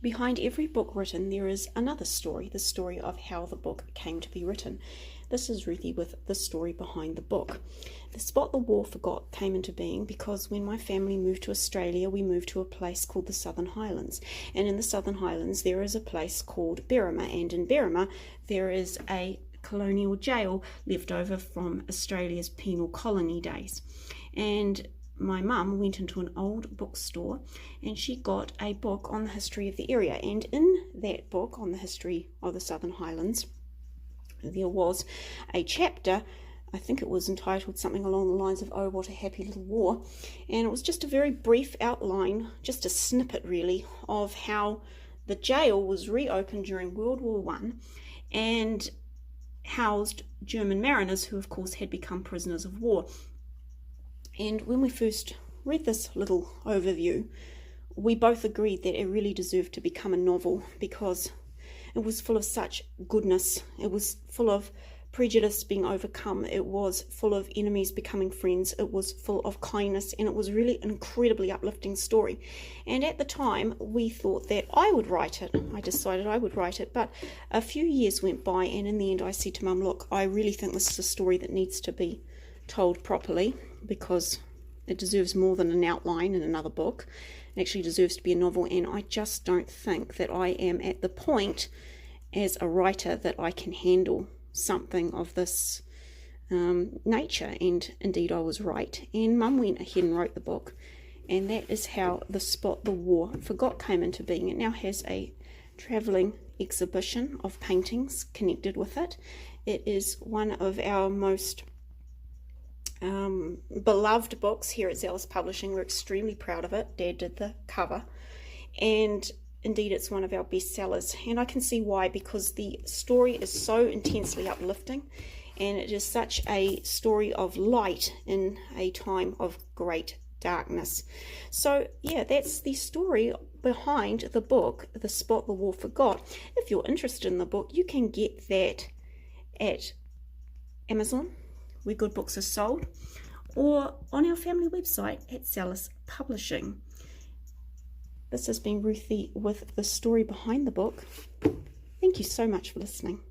Behind every book written, there is another story, the story of how the book came to be written. This is Ruthie with the story behind the book. The Spot the War Forgot came into being because when my family moved to Australia, we moved to a place called the Southern Highlands. And in the Southern Highlands, there is a place called Berrima. And in Berrima, there is a colonial jail left over from Australia's penal colony days. And my mum went into an old bookstore and she got a book on the history of the area, and in that book on the history of the Southern Highlands there was a chapter, I think it was entitled something along the lines of "Oh, what a happy little war," and it was just a very brief outline, just a snippet really, of how the jail was reopened during World War I and housed German mariners who of course had become prisoners of war. And when we first read this little overview, we both agreed that it really deserved to become a novel because it was full of such goodness. It was full of prejudice being overcome. It was full of enemies becoming friends. It was full of kindness, and it was really an incredibly uplifting story. And at the time, we thought that I would write it. I decided I would write it, but a few years went by, and in the end I said to Mum, look, I really think this is a story that needs to be told properly, because it deserves more than an outline in another book. It actually deserves to be a novel, and I just don't think that I am at the point as a writer that I can handle something of this nature. And indeed I was right, and Mum went ahead and wrote the book, and that is how the Spot the War Forgot came into being. It now has a travelling exhibition of paintings connected with it. It is one of our most beloved books here at Zealous Publishing. We're extremely proud of it. Dad did the cover, and indeed it's one of our best sellers, and I can see why, because the story is so intensely uplifting, and it is such a story of light in a time of great darkness. So yeah, that's the story behind the book, The Spot the War Forgot. If you're interested in the book, you can get that at Amazon, where good books are sold, or on our family website at Zealous Publishing. This has been Ruthie with the story behind the book. Thank you so much for listening.